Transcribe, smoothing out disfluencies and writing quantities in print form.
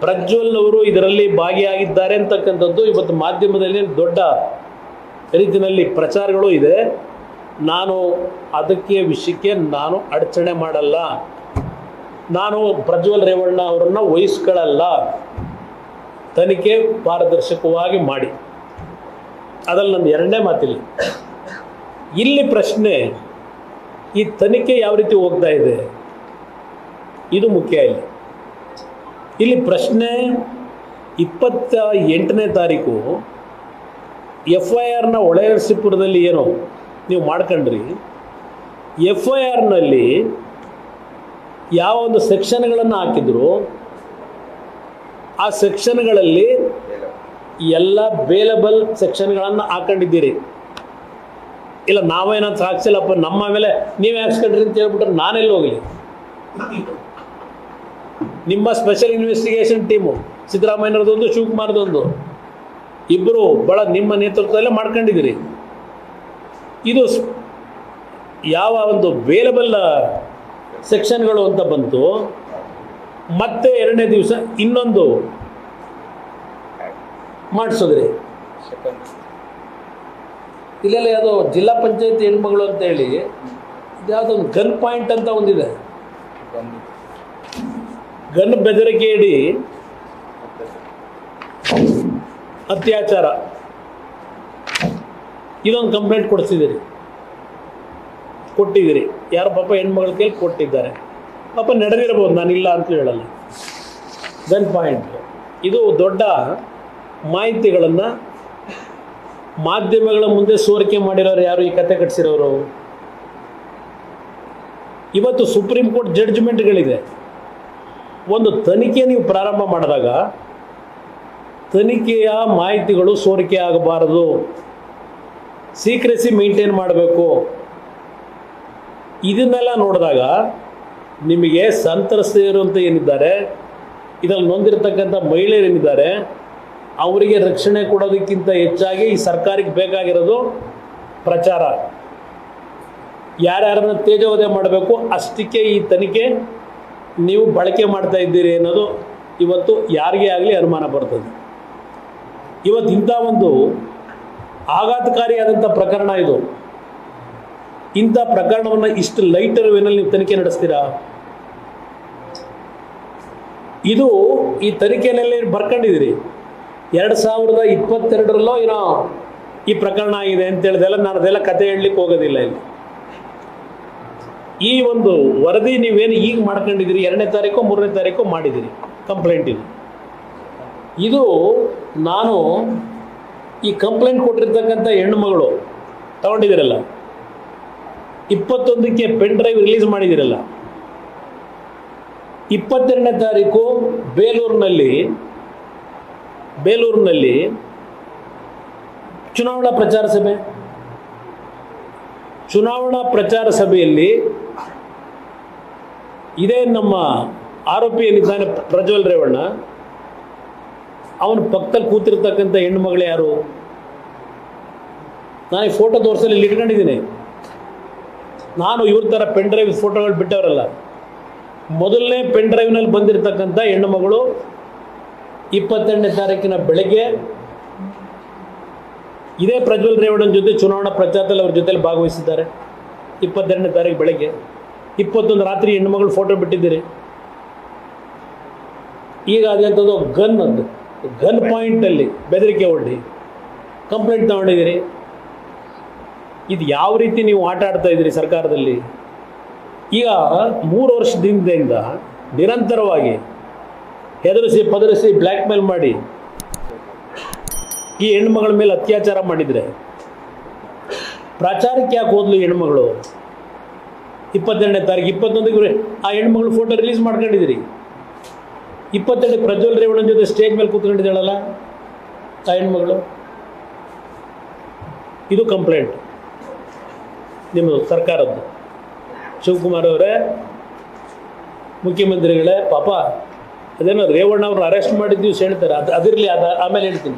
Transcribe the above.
ಪ್ರಜ್ವಲ್ ಅವರು ಇದರಲ್ಲಿ ಭಾಗಿಯಾಗಿದ್ದಾರೆ ಅಂತಕ್ಕಂಥದ್ದು ಇವತ್ತು ಮಾಧ್ಯಮದಲ್ಲಿ ದೊಡ್ಡ ರೀತಿಯಲ್ಲಿ ಪ್ರಚಾರಗಳು ಇದೆ. ನಾನು ಅದಕ್ಕೆ ವಿಷಯಕ್ಕೆ ನಾನು ಅಡಚಣೆ ಮಾಡಲ್ಲ. ನಾನು ಪ್ರಜ್ವಲ್ ರೇವಣ್ಣ ಅವರನ್ನು ವಹಿಸ್ಕೊಳ್ಳಲ್ಲ. ತನಿಖೆ ಪಾರದರ್ಶಕವಾಗಿ ಮಾಡಿ, ಅದ್ರಲ್ಲಿ ನಂದು ಎರಡನೇ ಮಾತಿಲ್ಲ. ಇಲ್ಲಿ ಪ್ರಶ್ನೆ, ಈ ತನಿಖೆ ಯಾವ ರೀತಿ ಹೋಗ್ತಾ ಇದೆ ಇದು ಮುಖ್ಯ. ಇಲ್ಲಿ ಪ್ರಶ್ನೆ 28ನೇ ತಾರೀಕು FIRನ ಹೊಳೆನರಸೀಪುರದಲ್ಲಿ ಏನೋ ನೀವು ಮಾಡ್ಕೊಂಡ್ರಿ. FIRನಲ್ಲಿ ಯಾವ ಒಂದು ಸೆಕ್ಷನ್ಗಳನ್ನು ಹಾಕಿದ್ರು ಆ ಸೆಕ್ಷನ್ಗಳಲ್ಲಿ ಎಲ್ಲ ಬೇಲಬಲ್ ಸೆಕ್ಷನ್ಗಳನ್ನು ಹಾಕೊಂಡಿದ್ದೀರಿ. ಇಲ್ಲ ನಾವೇನಂತ ಹಾಕ್ಸಿಲ್ಲಪ್ಪ, ನಮ್ಮ ಮೇಲೆ ನೀವೇ ಹಾಕ್ಸ್ಕೊಂಡ್ರಿ ಅಂತ ಹೇಳ್ಬಿಟ್ರೆ ನಾನೆಲ್ಲಿ ಹೋಗಲಿ? ನಿಮ್ಮ ಸ್ಪೆಷಲ್ ಇನ್ವೆಸ್ಟಿಗೇಷನ್ ಟೀಮು ಸಿದ್ದರಾಮಯ್ಯನವ್ರದೊಂದು ಶಿವಕುಮಾರ್ದೊಂದು ಇಬ್ಬರು ಭಾಳ ನಿಮ್ಮ ನೇತೃತ್ವದಲ್ಲೇ ಮಾಡ್ಕೊಂಡಿದ್ದೀರಿ. ಇದು ಯಾವ ಒಂದು ಬೇಲಬಲ್ ಸೆಕ್ಷನ್ಗಳು ಅಂತ ಬಂತು. ಮತ್ತೆ ಎರಡನೇ ದಿವಸ ಇನ್ನೊಂದು ಮಾಡಿಸೋದ್ರಿ. ಇಲ್ಲೆಲ್ಲ ಯಾವುದೋ ಜಿಲ್ಲಾ ಪಂಚಾಯತ್ ಹೆಣ್ಮಗಳು ಅಂತ ಹೇಳಿ ಇದು ಯಾವುದೋ ಒಂದು ಗನ್ ಪಾಯಿಂಟ್ ಅಂತ ಒಂದಿದೆ. ಗನ್ ಬೆದರಿಕೆ ಇಡಿ ಅತ್ಯಾಚಾರ, ಇದೊಂದು ಕಂಪ್ಲೇಂಟ್ ಕೊಟ್ಟಿದ್ದೀರಿ. ಯಾರು ಪಾಪ ಹೆಣ್ಮಗಳ ಕೈಲಿ ಕೊಟ್ಟಿದ್ದಾರೆ. ಪಾಪ ನಡೆದಿರ್ಬೋದು, ನಾನಿಲ್ಲ ಅಂತ ಹೇಳಲ್ಲ. ಗನ್ ಪಾಯಿಂಟ್ ಇದು ದೊಡ್ಡ ಮಾಹಿತಿಗಳನ್ನು ಮಾಧ್ಯಮಗಳ ಮುಂದೆ ಸೋರಿಕೆ ಮಾಡಿರೋರು ಯಾರು? ಈ ಕತೆ ಕಟ್ಟಿಸಿರೋರು. ಇವತ್ತು ಸುಪ್ರೀಂ ಕೋರ್ಟ್ ಜಡ್ಜ್ಮೆಂಟ್ಗಳಿದೆ. ಒಂದು ತನಿಖೆ ನೀವು ಪ್ರಾರಂಭ ಮಾಡಿದಾಗ ತನಿಖೆಯ ಮಾಹಿತಿಗಳು ಸೋರಿಕೆ ಆಗಬಾರದು, ಸೀಕ್ರೆಸಿ ಮೇಂಟೈನ್ ಮಾಡಬೇಕು. ಇದನ್ನೆಲ್ಲ ನೋಡಿದಾಗ ನಿಮಗೆ ಸಂತ್ರಸ್ತೆಯರು ಅಂತ ಏನಿದ್ದಾರೆ, ಇದರಲ್ಲಿ ನೊಂದಿರತಕ್ಕಂಥ ಮಹಿಳೆಯರೇನಿದ್ದಾರೆ, ಅವರಿಗೆ ರಕ್ಷಣೆ ಕೊಡೋದಕ್ಕಿಂತ ಹೆಚ್ಚಾಗಿ ಈ ಸರ್ಕಾರಕ್ಕೆ ಬೇಕಾಗಿರೋದು ಪ್ರಚಾರ. ಯಾರ್ಯಾರನ್ನ ತೇಜೋವಧೆ ಮಾಡಬೇಕು ಅಷ್ಟಕ್ಕೆ ಈ ತನಿಖೆ ನೀವು ಬಳಕೆ ಮಾಡ್ತಾ ಇದ್ದೀರಿ ಅನ್ನೋದು ಇವತ್ತು ಯಾರಿಗೇ ಆಗಲಿ ಅನುಮಾನ ಬರ್ತದೆ. ಇವತ್ತು ಇಂಥ ಒಂದು ಆಘಾತಕಾರಿಯಾದಂಥ ಪ್ರಕರಣ ಇದು. ಇಂಥ ಪ್ರಕರಣವನ್ನು ಇಷ್ಟು ಲೈಟರ್ ವೇನಲ್ಲಿ ನೀವು ತನಿಖೆ ನಡೆಸ್ತೀರಾ? ಇದು ಈ ತನಿಖೆಯಲ್ಲಿ ಬರ್ಕೊಂಡಿದ್ದೀರಿ. 2022ರಲ್ಲೋ ಏನೋ ಈ ಪ್ರಕರಣ ಆಗಿದೆ ಅಂತ ಹೇಳಿದೆಲ್ಲ ನಾನು ಅದೆಲ್ಲ ಕತೆ ಹೇಳಲಿಕ್ಕೆ ಹೋಗೋದಿಲ್ಲ. ಇಲ್ಲಿ ಈ ಒಂದು ವರದಿ ನೀವೇನು ಈಗ ಮಾಡ್ಕೊಂಡಿದ್ದೀರಿ, 2ನೇ ತಾರೀಕು 3ನೇ ತಾರೀಕು ಮಾಡಿದ್ದೀರಿ ಕಂಪ್ಲೇಂಟ್. ಇದು ನಾನು ಈ ಕಂಪ್ಲೇಂಟ್ ಕೊಟ್ಟಿರ್ತಕ್ಕಂಥ ಹೆಣ್ಣುಮಗಳು ತಗೊಂಡಿದ್ದೀರಲ್ಲ, 21ಕ್ಕೆ ಪೆನ್ ಡ್ರೈವ್ ರಿಲೀಸ್ ಮಾಡಿದ್ದೀರಲ್ಲ, 22ನೇ ತಾರೀಕು ಬೇಲೂರಿನಲ್ಲಿ ಚುನಾವಣಾ ಪ್ರಚಾರ ಸಭೆಯಲ್ಲಿ ಇದೇ ನಮ್ಮ ಆರೋಪಿ ಏನಿದ್ದಾನೆ ಪ್ರಜ್ವಲ್ ರೇವಣ್ಣ, ಅವನ ಪಕ್ಕದಲ್ಲಿ ಕೂತಿರ್ತಕ್ಕಂಥ ಹೆಣ್ಣುಮಗಳು ಯಾರು? ನಾನು ಈ ಫೋಟೋ ತೋರಿಸಲು ಇಲ್ಲಿ ಇಟ್ಕೊಂಡಿದ್ದೀನಿ. ನಾನು ಇವ್ರ ಥರ ಪೆನ್ ಡ್ರೈವ್ ಫೋಟೋಗಳು ಬಿಟ್ಟವರಲ್ಲ. ಮೊದಲನೇ ಪೆನ್ ಡ್ರೈವ್ನಲ್ಲಿ ಬಂದಿರತಕ್ಕಂಥ ಹೆಣ್ಣುಮಗಳು 22ನೇ ತಾರೀಕಿನ ಬೆಳಗ್ಗೆ ಇದೇ ಪ್ರಜ್ವಲ್ ರೇವಣ್ಣನ ಜೊತೆ ಚುನಾವಣಾ ಪ್ರಚಾರದಲ್ಲಿ ಅವ್ರ ಜೊತೆಲಿ ಭಾಗವಹಿಸಿದ್ದಾರೆ. 22ನೇ ತಾರೀಕು ಬೆಳಗ್ಗೆ, 21 ರಾತ್ರಿ ಹೆಣ್ಣುಮಗಳು ಫೋಟೋ ಬಿಟ್ಟಿದ್ದೀರಿ. ಈಗ ಅದಂಥದ್ದು ಗನ್ ಪಾಯಿಂಟಲ್ಲಿ ಬೆದರಿಕೆ ಒಡ್ಡಿ ಕಂಪ್ಲೇಂಟ್ ತಗೊಂಡಿದ್ದೀರಿ. ಇದು ಯಾವ ರೀತಿ ನೀವು ಆಟ ಆಡ್ತಾ ಇದ್ದೀರಿ ಸರ್ಕಾರದಲ್ಲಿ? ಈಗ 3 ವರ್ಷದಿಂದ ನಿರಂತರವಾಗಿ ಹೆದರಿಸಿ ಪದರಿಸಿ ಬ್ಲ್ಯಾಕ್ ಮೇಲ್ ಮಾಡಿ ಈ ಹೆಣ್ಮಗಳ ಮೇಲೆ ಅತ್ಯಾಚಾರ ಮಾಡಿದರೆ ಪ್ರಚಾರಕ್ಕೆ ಯಾಕೆ ಹೋದ್ಲು ಹೆಣ್ಮಗಳು? 22ನೇ ತಾರೀಕು 21ಕ್ಕೆ ಆ ಹೆಣ್ಮಗಳು ಫೋಟೋ ರಿಲೀಸ್ ಮಾಡ್ಕೊಂಡಿದ್ದೀರಿ. 22ಕ್ಕೆ ಪ್ರಜ್ವಲ್ ರೇವಣ್ಣನ ಜೊತೆ ಸ್ಟೇಜ್ ಮೇಲೆ ಕೂತ್ಕೊಂಡಿದ್ದಾಳಲ್ಲ ಆ ಹೆಣ್ಮಗಳು. ಇದು ಕಂಪ್ಲೇಂಟ್ ನಿಮ್ಮದು ಸರ್ಕಾರದ್ದು. ಶಿವಕುಮಾರ್ ಅವರೇ, ಮುಖ್ಯಮಂತ್ರಿಗಳೇ, ಪಾಪ ಅದೇನೋ ರೇವಣ್ಣ ಅವ್ರನ್ನ ಅರೆಸ್ಟ್ ಮಾಡಿದ್ದೀವಿ ಹೇಳ್ತಾರೆ. ಅದಿರಲಿ, ಆಮೇಲೆ ಹೇಳ್ತೀನಿ.